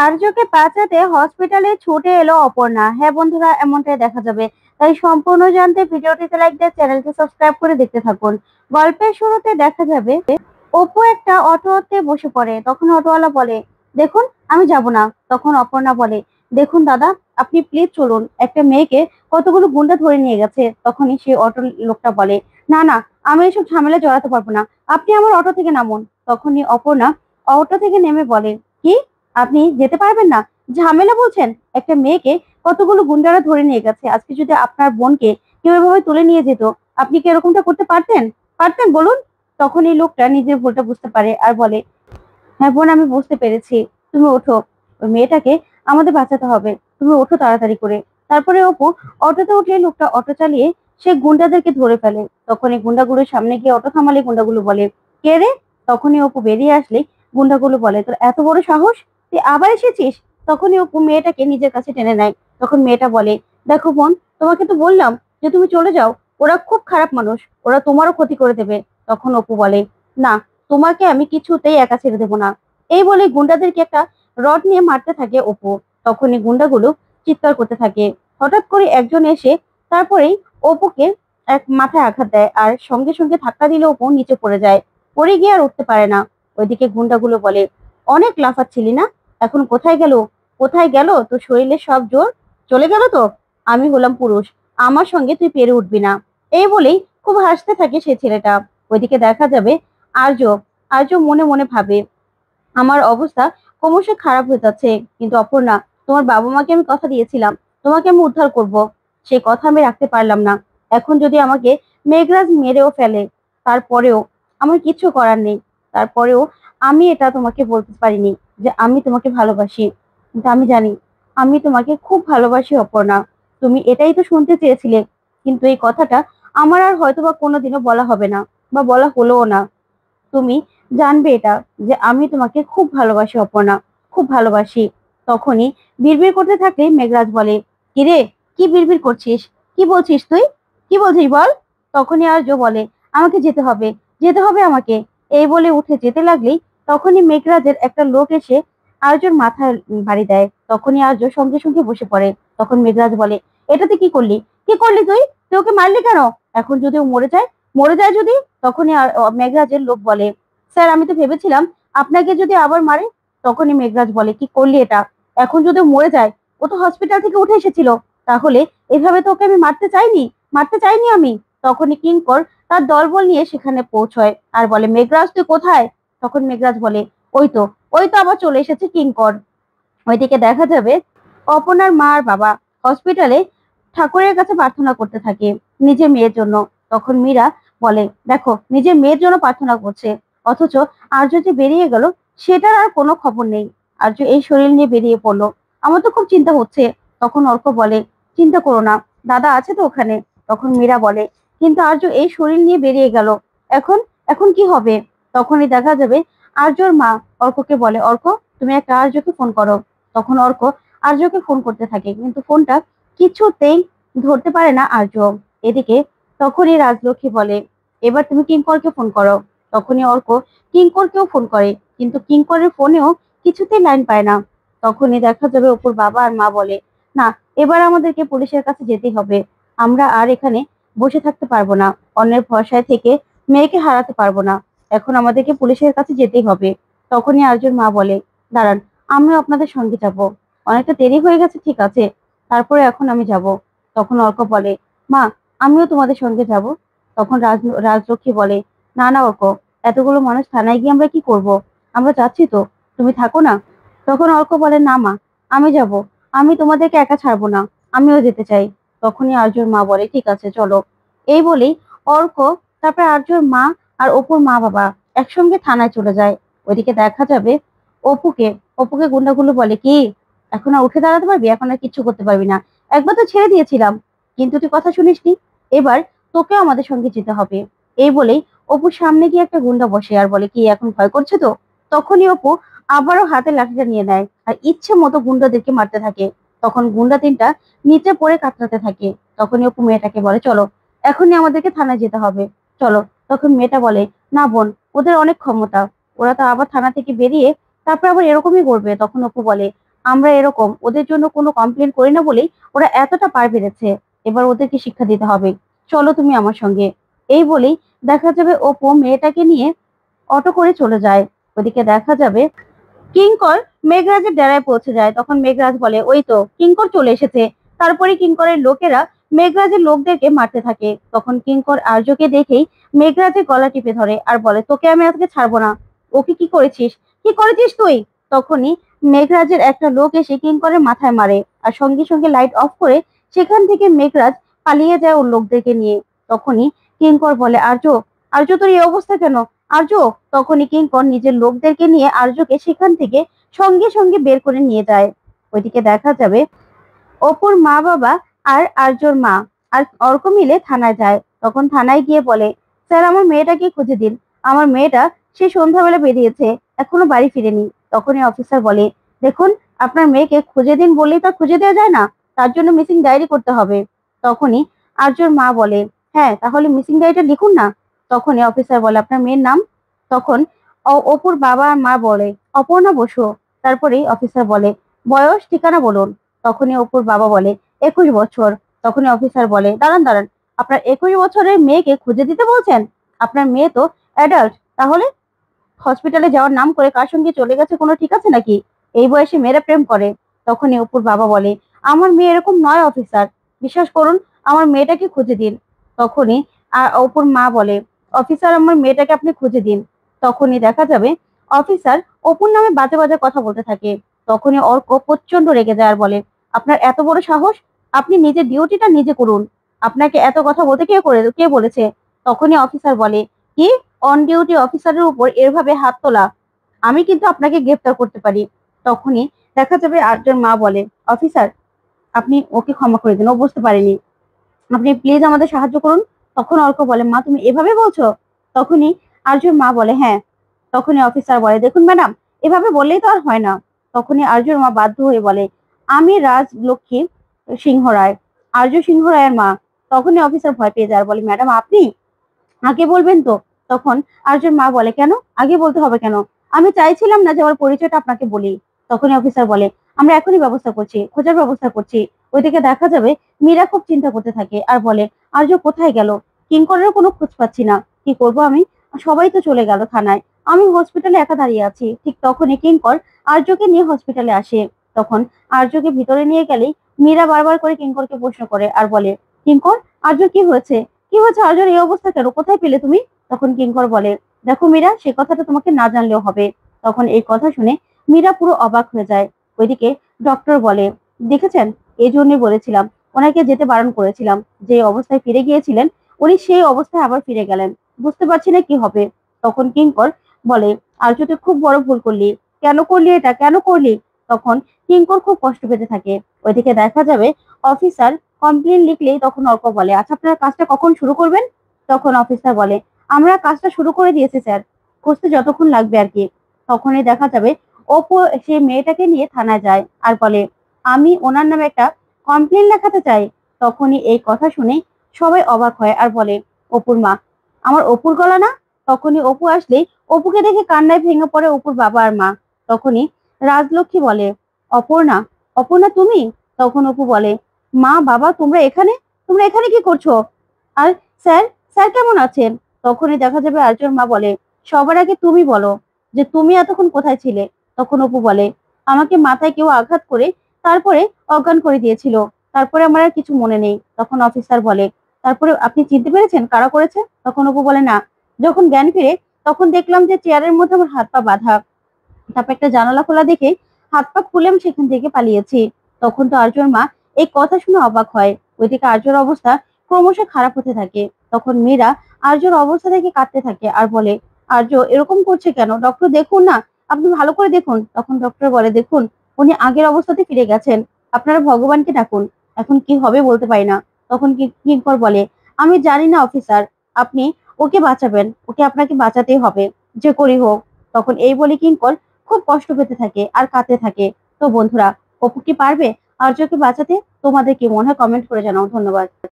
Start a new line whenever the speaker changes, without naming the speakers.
আর্যকে বাঁচাতে হসপিটালে ছুটে এলো অপর্ণা। হ্যাঁ বন্ধুরা, এমনটাই দেখা যাবে। তাই সম্পূর্ণ জানতে ভিডিওটিতে লাইক দিয়ে চ্যানেলটি সাবস্ক্রাইব করে দেখতে থাকুন। গল্পের শুরুতে দেখা যাবে অপু একটা অটোতে বসে পড়ে। তখন অটোওয়ালা বলে, দেখুন আমি যাব না। তখন অপর্ণা বলে, দেখুন দাদা, আপনি প্লিজ চলুন, একটা মেয়েকে কতগুলো গুন্ডা ধরে নিয়ে গেছে। তখনই সে অটো লোকটা বলে, না না, আমি এসব ঝামেলা জড়াতে পারবো না, আপনি আমার অটো থেকে নামুন। তখনই অপর্ণা অটো থেকে নেমে বলে, কি, আপনি যেতে পারবেন না? ঝামেলা বলছেন? একটা মেয়েকে কতগুলো গুন্ডারা ধরে নিয়ে গেছে। আজকে যদি আপনার বোনকে কেউ এভাবে তুলে নিয়ে যেত, আপনি কি এরকমটা করতে পারতেন? পারতেন বলুন? তখন এই লোকটা নিজের ভুলটা বুঝতে পারে আর বলে, হ্যাঁ বোন, আমি বুঝতে পেরেছি। তুমি ওঠো, ওই মেয়েটাকে আমাদের বাঁচাতে হবে। তুমি ওঠো তাড়াতাড়ি করে। তারপরে অপু অটোতে উঠে লোকটা অটো চালিয়ে সে গুন্ডাদেরকে ধরে ফেলে। তখন এই গুন্ডাগুলোর সামনে গিয়ে অটো থামালে গুন্ডাগুলো বলে, কে রে? তখনই অপু বেরিয়ে আসলে গুন্ডাগুলো বলে, তোর এত বড় সাহস, তুই আবার এসেছিস? তখনই অপু মেয়েটাকে নিজের কাছে টেনে নেয়। তখন মেয়েটা বলে, দেখো বোন, তোমাকে তো বললাম যে তুমি চলে যাও, ওরা খুব খারাপ মানুষ, ওরা তোমারও ক্ষতি করে দেবে। তখন অপু বলে, না, তোমাকে আমি কিছুতেই একা ছেড়ে দেবো না। এই বলে গুন্ডাদেরকে একটা রড নিয়ে মারতে থাকে অপু। তখনই গুন্ডাগুলো চিৎকার করতে থাকে। হঠাৎ করে একজন এসে তারপরেই অপুকে এক মাথায় আঘাত দেয় আর সঙ্গে সঙ্গে ধাক্কা দিলে অপু নিচে পড়ে যায়। পড়ে গিয়ে আর উঠতে পারে না। ওইদিকে গুন্ডাগুলো বলে, অনেক লাফাচ্ছিলি না, এখন কোথায় গেল? কোথায় গেল তোর শরীরে সব জোর? চলে গেল তো? আমি হলাম পুরুষ, আমার সঙ্গে তুই পেরে উঠবি না। এই বলেই খুব হাসতে থাকে সে ছেলেটা। ওইদিকে দেখা যাবে আর্য আর্য মনে মনে ভাবে, আমার অবস্থা ক্রমশ খারাপ হয়ে যাচ্ছে। কিন্তু অপর্ণা, তোমার বাবা মাকে আমি কথা দিয়েছিলাম, তোমাকে আমি উদ্ধার করব। সেই কথা আমি রাখতে পারলাম না। এখন যদি আমাকে মেঘরাজ মেরেও ফেলে, তারপরেও আমার কিছু করার নেই। তারপরেও আমি এটা তোমাকে বলতে পারিনি যে আমি তোমাকে ভালোবাসি। কিন্তু আমি জানি আমি তোমাকে খুব ভালোবাসি অপর্ণা। তুমি এটাই তো শুনতে চেয়েছিলে। কিন্তু এই কথাটা আমার আর হয়তোবা কোনোদিনও বলা হবে না, বা বলা হলোও না। তুমি জানবে এটা, যে আমি তোমাকে খুব ভালোবাসি অপর্ণা, খুব ভালোবাসি। তখনই বিড়বিড় করতে থাকলে মেঘরাজ বলে, কিরে, কি বিড়বিড় করছিস? কি বলছিস তুই? কি বলছিস বল? তখনই আর্য বলে, আমাকে যেতে হবে, যেতে হবে আমাকে। এই বলে উঠে যেতে লাগলেই তখনই মেঘরাজের একটা লোক এসে আর্যর মাথায় বাড়ি দেয়। তখনই আর্য সঙ্গে সঙ্গে বসে পড়ে। তখন মেঘরাজ বলে, এটাতে কি করলি? কি করলি তুই? তুই ওকে মারলি কেন? এখন যদি ও মরে যায়, মরে যায় যদি? তখনই মেঘরাজের লোক বলে, স্যার, আমি তো ভেবেছিলাম আপনাকে যদি আবার মারে। তখনই মেঘরাজ বলে, কি করলি এটা? এখন যদি ও মরে যায়, ও তো হসপিটাল থেকে উঠে এসেছিল, তাহলে এভাবে তো ওকে আমি মারতে চাইনি, মারতে চাইনি আমি। তখনই কিঙ্কর তার দলবল নিয়ে সেখানে পৌঁছয় আর বলে, মেঘরাজ তুই কোথায়? তখন মেঘরাজ বলে, ওই তো, ওই তো আবার চলে এসেছে কিঙ্কর। ওইদিকে দেখা যাবে অপর্ণার মা আর বাবা হসপিটালে ঠাকুরের কাছে প্রার্থনা করতে থাকে নিজের মেয়ের জন্য। তখন মীরা বলে, দেখো, নিজের মেয়ের জন্য প্রার্থনা করছে, অথচ আর্য যে বেরিয়ে গেল সেটার আর কোনো খবর নেই। আর্য এই শরীর নিয়ে বেরিয়ে পড়লো, আমার তো খুব চিন্তা হচ্ছে। তখন অর্ক বলে, চিন্তা করো না, দাদা আছে তো ওখানে। তখন মীরা বলে, কিন্তু আর্য এই শরীর নিয়ে বেরিয়ে গেল, এখন এখন কি হবে? তখনই দেখা যাবে আর্যর মা অর্ককে বলে, অর্ক, তুমি একটা আর্যকে ফোন করো। তখন অর্ক আর্যকে ফোন করতে থাকে, কিন্তু ফোনটা কিছুতেই ধরতে পারে না আর্য। এদিকে তখনই রাজলক্ষ্মী বলে, এবার তুমি কিঙ্করকে ফোন করো। তখনই অর্ক কিঙ্করকেও ফোন করে, কিন্তু কিঙ্করের ফোনেও কিছুতেই লাইন পায় না। তখনই দেখা যাবে অপুর বাবা আর মা বলে, না, এবার আমাদেরকে পুলিশের কাছে যেতেই হবে। আমরা আর এখানে বসে থাকতে পারবো না, অন্যের ভরসায় থেকে মেয়েকে হারাতে পারবো না। এখন আমাদেরকে পুলিশের কাছে যেতেই হবে। তখনই আর্যর মা বলে, দাঁড়ান, আমিও আপনাদের সঙ্গে যাব। অনেকটা দেরি হয়ে গেছে, ঠিক আছে, তারপরে এখন আমি যাব। তখন অর্ক বলে, মা, আমিও তোমাদের সঙ্গে যাব। তখন রাজলক্ষ্মী বলে, না না অর্ক, এতগুলো মানুষ থানায় গিয়ে আমরা কি করব? আমরা যাচ্ছি তো, তুমি থাকো না। তখন অর্ক বলে, না মা, আমি যাব, আমি তোমাদেরকে একা ছাড়বো না, আমিও যেতে চাই। তখনই আর্যর মা বলে, ঠিক আছে চলো। এই বলেই অর্ক, তারপরে আর্যর মা আর অপুর মা বাবা একসঙ্গে থানায় চলে যায়। ওইদিকে দেখা যাবে অপুকে অপুকে গুন্ডাগুলো বলে, কি, এখন আর উঠে দাঁড়াতে পারবি? এখন আর কিচ্ছু করতে পারবি না। একবার তো ছেড়ে দিয়েছিলাম, কিন্তু তুই কথা শুনিসনি। এবার তোকেও আমাদের সঙ্গে যেতে হবে। এই বলেই অপুর সামনে গিয়ে একটা গুন্ডা বসে আর বলে, কি, এখন ভয় করছে তো? তখনই অপু আবারও হাতে লাঠিটা নিয়ে নেয় আর ইচ্ছে মতো গুন্ডাদেরকে মারতে থাকে। তখন গুন্ডা তিনটা নিচে পড়ে কাতরাতে থাকে। তখনই অপু মেয়েটাকে বলে, চলো, এখনই আমাদেরকে থানায় যেতে হবে, চলো। তখন মেয়েটা বলে, না বোন, ওদের অনেক ক্ষমতা, ওরা তো আবার থানা থেকে বেরিয়ে তারপর আবার এরকমই করবে। তখন অপু বলে, আমরা এরকম ওদের জন্য কোনো কমপ্লেন করি না বলেই ওরা এতটা পার পেরেছে। এবার ওদেরকে শিক্ষা দিতে হবে, চলো তুমি আমার সঙ্গে। এই বলেই দেখা যাবে অপু মেয়েটাকে নিয়ে অটো করে চলে যায়। ওদিকে দেখা যাবে কিঙ্কর মেঘরাজের ডেরায় পৌঁছে যায়। তখন মেঘরাজ বলে, ওই তো কিঙ্কর চলে এসেছে। তারপরে কিঙ্করের লোকেরা মেঘরাজের লোকদেরকে মারতে থাকে। তখন কিঙ্কর আর্যকে দেখেই মেঘরাজের গলা টিপে ধরে আর বলে, তোকে আমি আজকে ছাড়বো না। ওকে কি করেছিস, কি করেছিস তুই? তখনই মেঘরাজের একটা লোক এসে কিঙ্করের মাথায় মারে আর সঙ্গে সঙ্গে লাইট অফ করে সেখান থেকে মেঘরাজ পালিয়ে যায় ওর লোকদেরকে নিয়ে। তখনই কিঙ্কর বলে, আর্য, আর্য তোর এই অবস্থা কেন? আর্য। তখনই কিঙ্কর নিজের লোকদেরকে নিয়ে আর্যকে সেখান থেকে সঙ্গে সঙ্গে বের করে নিয়ে যায়। ওইদিকে দেখা যাবে অপুর মা বাবা আর আর্যর মা আর অর্ক মিলে থানায় যায়। তখন থানায় গিয়ে বলে, স্যার আমার মেয়েটাকে খুঁজে দিন, আমার মেয়েটা সে সন্ধ্যাবেলা বেরিয়েছে, এখনো বাড়ি ফিরেনি। তখনই অফিসার বলে, দেখুন আপনার মেয়েকে খুঁজে দিন বললেই তো খুঁজে দেওয়া যায় না, তার জন্য মিসিং ডায়েরি করতে হবে। তখনই আর্যর মা বলে, হ্যাঁ তাহলে মিসিং ডায়েরিটা লিখুন না। তখনই অফিসার বলে, আপনার মেয়ের নাম? তখন অপুর বাবা আর মা বলে, অপর্ণা বসু। তারপরেই অফিসার বলে, বয়স ঠিকানা বলুন। তখনই অপুর বাবা বলে, 21 বছর। তখনই অফিসার বলে, দাঁড়ান দাঁড়ান, আপনার 21 বছরের মেয়েকে খুঁজে দিতে বলছেন? আপনার মেয়ে তো অ্যাডাল্ট, তাহলে হসপিটালে যাওয়ার নাম করে কার সঙ্গে চলে গেছে কোনো ঠিক আছে নাকি? এই বয়সে মেয়েরা প্রেম করে? তখনই অপুর বাবা বলে, আমার মেয়ে এরকম নয় অফিসার, বিশ্বাস করুন, আমার মেয়েটাকে খুঁজে দিন। তখনই অপুর মা বলে, অফিসার আমার মেয়েটাকে আপনি খুঁজে দিন। তখনই দেখা যাবে অফিসার অপুর নামে বাজে বাজে কথা বলতে থাকে। তখনই অর্ক প্রচন্ড রেগে যায় আর বলে, আপনার এত বড় সাহস, আপনি নিজের ডিউটিটা নিজে করুন, আপনাকে এত কথা বলতে কে বলেছে? তখনই অফিসার বলে, কি, অন ডিউটি অফিসারের উপর এভাবে হাত তোলা? আমি কিন্তু আপনাকে গ্রেফতার করতে পারি। তখনই দেখা যাবে আর্যর মা বলে, অফিসার আপনি ওকে ক্ষমা করে দিন, ও বুঝতে পারেনি, আপনি প্লিজ আমাদের সাহায্য করুন। তখন অর্ক বলে, মা তুমি এভাবে বলছো? তখনই আর্যর মা বলে, হ্যাঁ। তখনই অফিসার বলে, দেখুন ম্যাডাম, এভাবে বললেই তো আর হয় না। তখনই আর্যর মা বাধ্য হয়ে বলে, আমি রাজলক্ষ্মী সিংহ রায়, আর্য সিংহ রায়ের মা। তখনই অফিসার ভয় পেয়ে যায় আর বলে, ম্যাডাম আপনি আগে বলবেন তো। তখন আর্যর মা বলে, কেন আগে বলতে হবে কেন? আমি চাইছিলাম না যে আমার পরিচয়টা আপনাকে বলি। তখনই অফিসার বলে, আমরা এখনই ব্যবস্থা করছি, খোঁজার ব্যবস্থা করছি। ওইদিকে দেখা যাবে মীরা খুব চিন্তা করতে থাকে আর বলে, আর্য কোথায় গেল? কিঙ্করেরও কোনো খোঁজ পাচ্ছি না, কি করব আমি? সবাই তো চলে গেল থানায়, আমি হসপিটালে একা দাঁড়িয়ে আছি। ঠিক তখনই কিঙ্কর আর্যকে নিয়ে হসপিটালে আসে। তখন আর্যকে ভিতরে নিয়ে গেলেই মীরা বারবার করে কিঙ্করকে প্রশ্ন করে আর বলে, কিঙ্কর, আর্য কি হয়েছে? কি হয়েছে আর্যর এই অবস্থা কেন? কোথায় পেলে তুমি? তখন কিঙ্কর বলে, দেখো মীরা, সে কথাটা তোমাকে না জানলেও হবে। তখন এই কথা শুনে মীরা পুরো অবাক হয়ে যায়। ওইদিকে ডক্টর বলে, দেখেছেন, এই জন্যই বলেছিলাম, ওনাকে যেতে বারণ করেছিলাম। যে অবস্থায় ফিরে গিয়েছিলেন উনি সেই অবস্থায় আবার ফিরে গেলেন, বুঝতে পারছি না কি হবে। তখন কিঙ্কর বলে, আর্য তুই খুব বড় ভুল করলি, কেন করলি এটা, কেন করলি? তখন কিঙ্কর খুব কষ্ট পেতে থাকে। ওইদিকে দেখা যাবে অফিসার কমপ্লেন লিখলেই তখন অর্ক বলে, আচ্ছা আপনারা কাজটা কখন শুরু করবেন? তখন অফিসার বলে, আমরা কাজটা শুরু করে দিয়েছি স্যার, খুঁজতে যতক্ষণ লাগবে আর কি। তখনই দেখা যাবে অপু সেই মেয়েটাকে নিয়ে থানায় যায় আর বলে, আমি ওনার নামে একটা কমপ্লেন লেখাতে চাই। তখনই এই কথা শুনে সবাই অবাক হয় আর বলে, অপুর মা, আমার অপুর গলা না? তখনই অপু আসলেই অপুকে দেখে কান্নায় ভেঙে পড়ে অপুর বাবা আর মা। তখনই রাজলক্ষ্মী বলে, অপর্ণা, অপর্ণা তুমি? তখন অপু বলে, মা বাবা তোমরা এখানে, তোমরা এখানে কি করছো? আর স্যার, স্যার কেমন আছেন? তখনই দেখা যাবে আর্যর মা বলে, সবার আগে তুমি বলো যে তুমি এতক্ষণ কোথায় ছিলে? তখন অপু বলে, আমাকে মাথায় কেউ আঘাত করে তারপরে অজ্ঞান করে দিয়েছিল, তারপরে আমার আর কিছু মনে নেই। তখন অফিসার বলে, তারপরে আপনি চিনতে পেরেছেন কারা করেছে? তখন অপু বলে, না, যখন জ্ঞান ফিরে তখন দেখলাম যে চেয়ারের মধ্যে আমার হাত পা বাঁধা, তারপর একটা জানালা খোলা দেখে হাত পা খুলে আমি সেখান থেকে পালিয়েছি। তখন তো আর্যর মা এই কথা শুনে অবাক হয়। ওইদিকে আর্যর অবস্থা ক্রমশ খারাপ হতে থাকে। তখন মীরা আর্যর অবস্থা দেখে কাঁদতে থাকে আর বলে, আর্য এরকম করছে কেন? ডক্টর দেখুন না, আপনি ভালো করে দেখুন। তখন ডক্টর বলে, দেখুন উনি আগের অবস্থাতে ফিরে গেছেন, আপনারা ভগবানকে ডাকুন, এখন কি হবে বলতে পারি না। তখন কিঙ্কর বলে, আমি জানি না অফিসার, আপনি ওকে বাঁচাবেন, ওকে আপনাকে বাঁচাতেই হবে, যে করি হোক। তখন এই বলে কিঙ্কর খুব কষ্ট পেতে থাকে আর কাঁদতে থাকে। তো বন্ধুরা, অপু কি পারবে আর্যকে বাঁচাতে? তোমাদের কি মনে হয় কমেন্ট করে জানাও। ধন্যবাদ।